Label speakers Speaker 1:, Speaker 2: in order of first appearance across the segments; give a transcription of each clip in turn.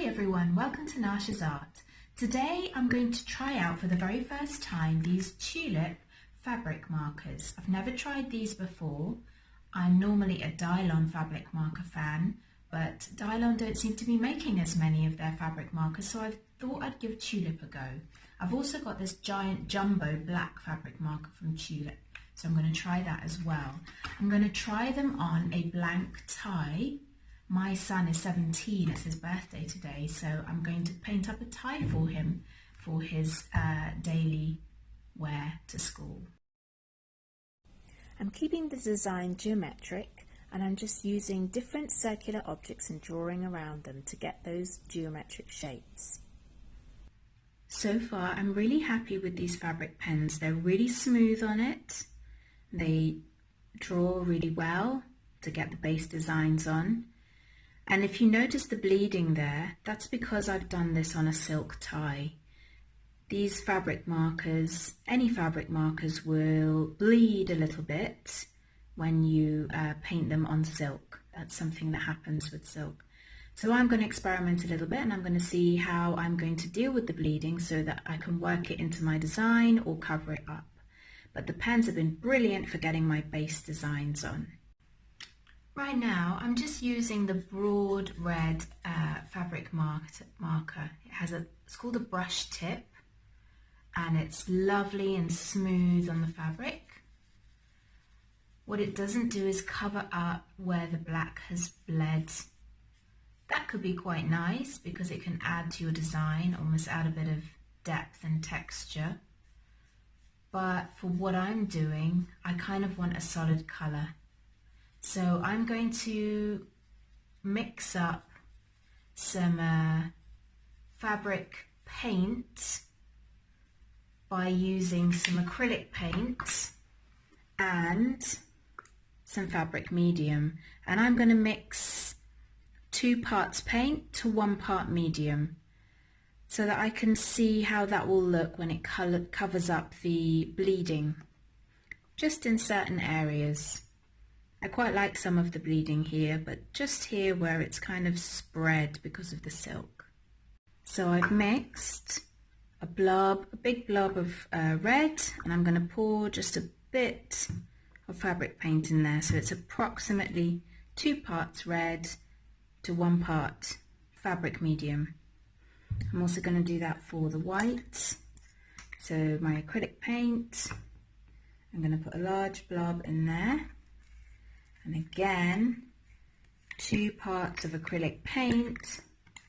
Speaker 1: everyone, welcome to Nasha's Art. Today I'm going to try out for the very first time these tulip fabric markers. I've never tried these before. I'm normally a Dylon fabric marker fan, but Dylon don't seem to be making as many of their fabric markers, so I thought I'd give Tulip a go. I've also got this giant jumbo black fabric marker from Tulip, so I'm going to try that as well. I'm going to try them on a blank tie. My son is 17, it's his birthday today, so I'm going to paint up a tie for him for his daily wear to school. I'm keeping the design geometric, and I'm just using different circular objects and drawing around them to get those geometric shapes. So far I'm really happy with these fabric pens. They're really smooth on it, they draw really well to get the base designs on. And if you notice the bleeding there, that's because I've done this on a silk tie. These fabric markers, any fabric markers, will bleed a little bit when you paint them on silk. That's something that happens with silk. So I'm going to experiment a little bit, and I'm going to see how I'm going to deal with the bleeding so that I can work it into my design or cover it up. But the pens have been brilliant for getting my base designs on. Right now, I'm just using the broad red fabric marker. It's called a brush tip, and it's lovely and smooth on the fabric. What it doesn't do is cover up where the black has bled. That could be quite nice because it can add to your design, almost add a bit of depth and texture. But for what I'm doing, I kind of want a solid colour. So I'm going to mix up some fabric paint by using some acrylic paint and some fabric medium. And I'm going to mix 2 parts paint to 1 part medium so that I can see how that will look when it covers up the bleeding, just in certain areas. I quite like some of the bleeding here, but just here where it's kind of spread because of the silk. So I've mixed a big blob of red, and I'm going to pour just a bit of fabric paint in there. So it's approximately 2 parts red to 1 part fabric medium. I'm also going to do that for the white. So my acrylic paint, I'm going to put a large blob in there. And again, 2 parts of acrylic paint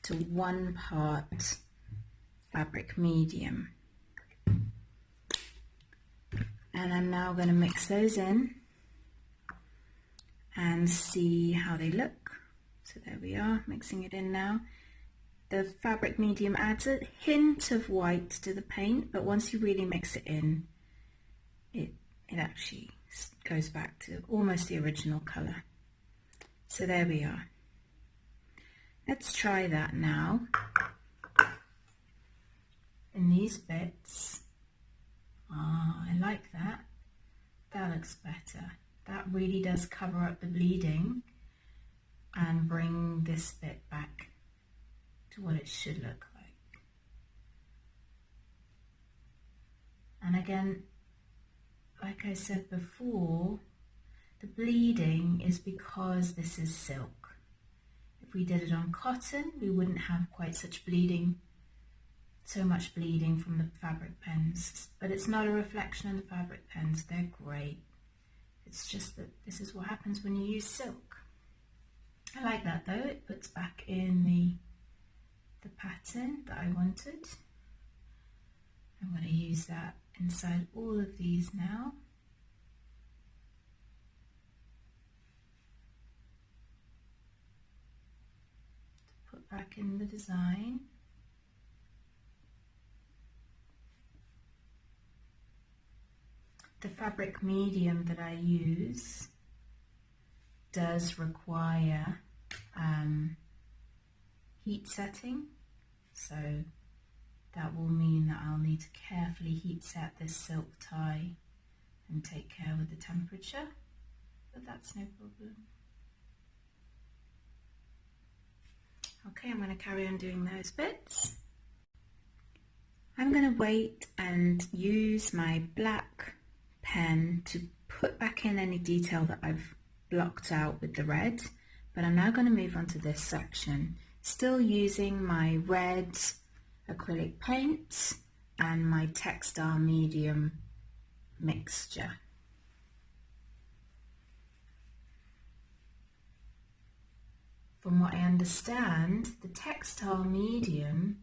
Speaker 1: to 1 part fabric medium. And I'm now going to mix those in and see how they look. So there we are, mixing it in now. The fabric medium adds a hint of white to the paint, but once you really mix it in, it actually goes back to almost the original colour. So there we are. Let's try that now. In these bits, I like that. That looks better. That really does cover up the bleeding and bring this bit back to what it should look like. And again, like I said before, the bleeding is because this is silk. If we did it on cotton, we wouldn't have quite such bleeding, so much bleeding from the fabric pens. But it's not a reflection on the fabric pens, they're great. It's just that this is what happens when you use silk. I like that though, it puts back in the pattern that I wanted. I'm going to use that inside all of these now. To put back in the design. The fabric medium that I use does require heat setting, so that will mean that I'll need to carefully heat set this silk tie and take care with the temperature, but that's no problem. Okay, I'm going to carry on doing those bits. I'm going to wait and use my black pen to put back in any detail that I've blocked out with the red, but I'm now going to move on to this section, still using my red acrylic paint and my textile medium mixture. From what I understand, the textile medium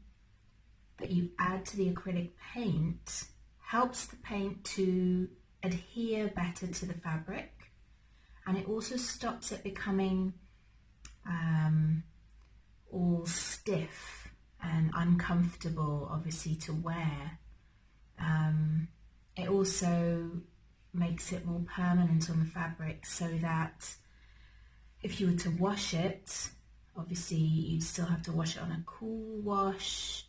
Speaker 1: that you add to the acrylic paint helps the paint to adhere better to the fabric, and it also stops it becoming all stiff and uncomfortable, obviously, to wear. It also makes it more permanent on the fabric, so that if you were to wash it, obviously you'd still have to wash it on a cool wash,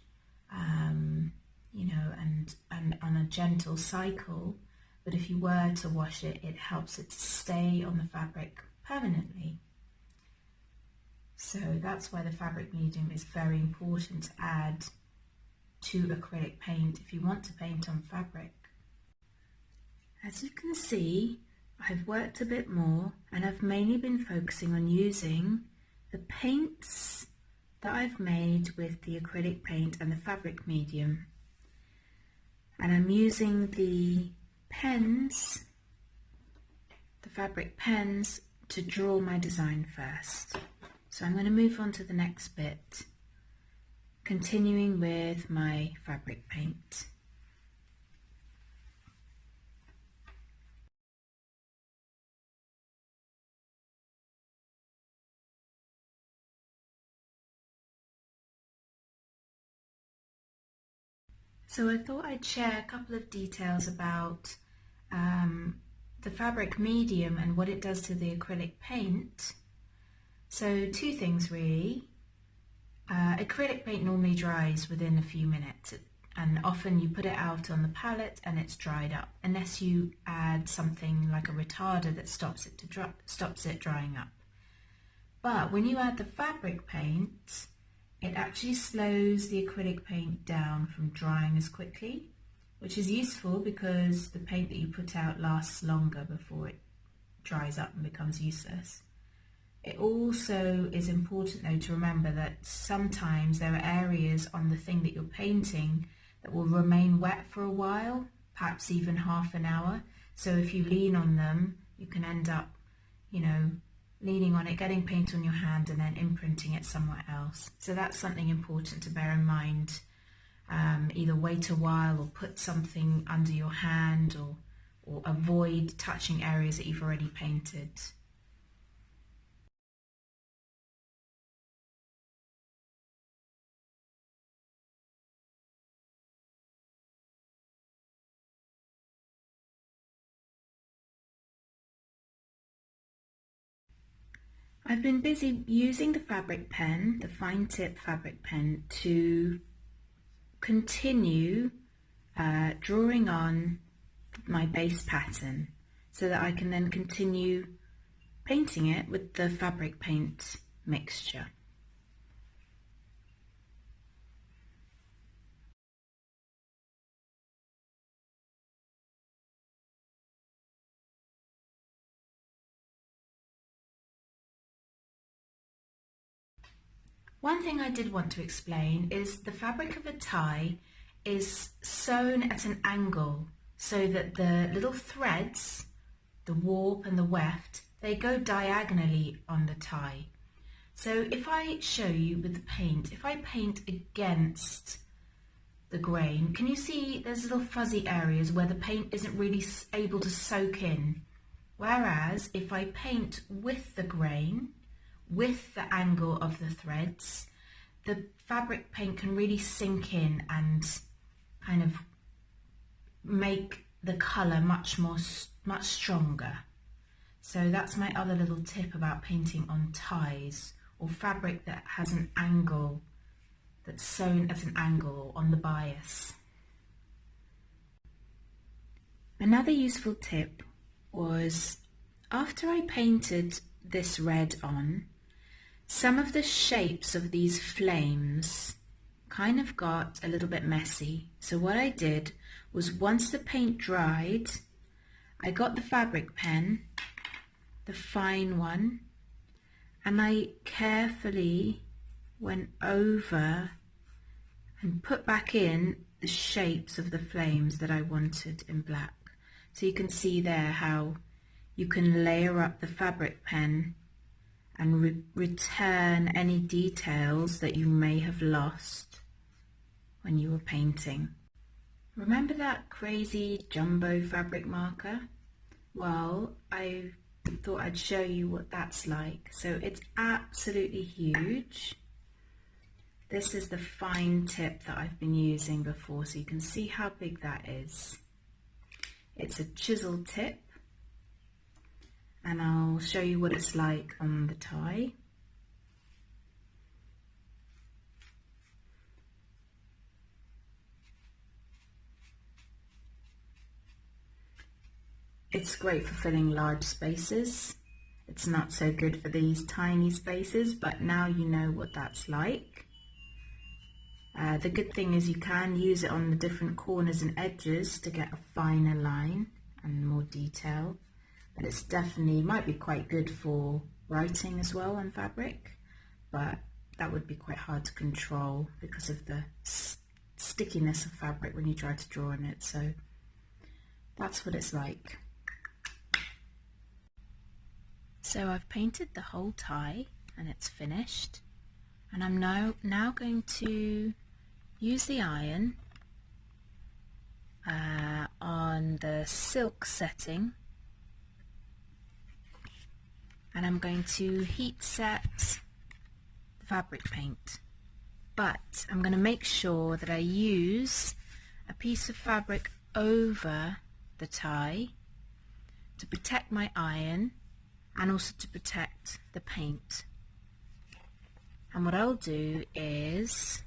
Speaker 1: you know, and on a gentle cycle. But if you were to wash it, it helps it to stay on the fabric permanently. So that's why the fabric medium is very important to add to acrylic paint if you want to paint on fabric. As you can see, I've worked a bit more, and I've mainly been focusing on using the paints that I've made with the acrylic paint and the fabric medium. And I'm using the pens, the fabric pens, to draw my design first. So I'm going to move on to the next bit, continuing with my fabric paint. So I thought I'd share a couple of details about the fabric medium and what it does to the acrylic paint. So two things really. Acrylic paint normally dries within a few minutes, and often you put it out on the palette and it's dried up, unless you add something like a retarder that stops it drying up. But when you add the fabric paint, it actually slows the acrylic paint down from drying as quickly, which is useful because the paint that you put out lasts longer before it dries up and becomes useless. It also is important though to remember that sometimes there are areas on the thing that you're painting that will remain wet for a while, perhaps even half an hour. So if you lean on them, you can end up, you know, leaning on it, getting paint on your hand and then imprinting it somewhere else. So that's something important to bear in mind. Either wait a while or put something under your hand, or avoid touching areas that you've already painted. I've been busy using the fabric pen, the fine tip fabric pen, to continue drawing on my base pattern so that I can then continue painting it with the fabric paint mixture. One thing I did want to explain is the fabric of a tie is sewn at an angle so that the little threads, the warp and the weft, they go diagonally on the tie. So if I show you with the paint, if I paint against the grain, can you see there's little fuzzy areas where the paint isn't really able to soak in? Whereas if I paint with the grain, with the angle of the threads, the fabric paint can really sink in and kind of make the colour much stronger. So that's my other little tip about painting on ties or fabric that has an angle, that's sewn at an angle on the bias. Another useful tip was, after I painted this red on, Some of the shapes of these flames kind of got a little bit messy. So what I did was, once the paint dried, I got the fabric pen, the fine one, and I carefully went over and put back in the shapes of the flames that I wanted in black. So you can see there how you can layer up the fabric pen and return any details that you may have lost when you were painting. Remember that crazy jumbo fabric marker? Well, I thought I'd show you what that's like. So it's absolutely huge. This is the fine tip that I've been using before, so you can see how big that is. It's a chisel tip, and I'll show you what it's like on the tie. It's great for filling large spaces. It's not so good for these tiny spaces, but now you know what that's like. The good thing is you can use it on the different corners and edges to get a finer line and more detail. But it's definitely, might be quite good for writing as well on fabric, but that would be quite hard to control because of the stickiness of fabric when you try to draw on it. So that's what it's like. So I've painted the whole tie and it's finished, and I'm now going to use the iron on the silk setting, and I'm going to heat set the fabric paint, but I'm going to make sure that I use a piece of fabric over the tie to protect my iron and also to protect the paint. And what I'll do is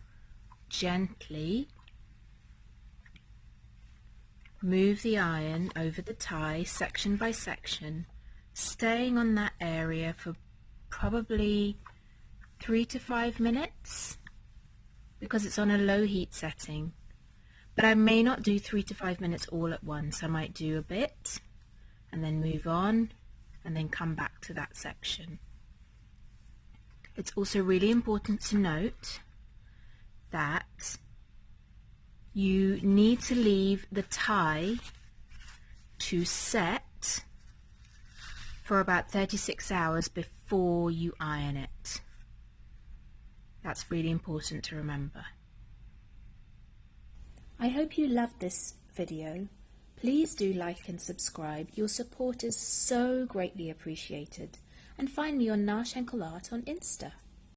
Speaker 1: gently move the iron over the tie section by section, staying on that area for probably 3 to 5 minutes because it's on a low heat setting. But I may not do 3 to 5 minutes all at once. I might do a bit and then move on and then come back to that section. It's also really important to note that you need to leave the tie to set for about 36 hours before you iron it. That's really important to remember. I hope you loved this video. Please do like and subscribe. Your support is so greatly appreciated. And find me on Nash Henkel Art on Insta.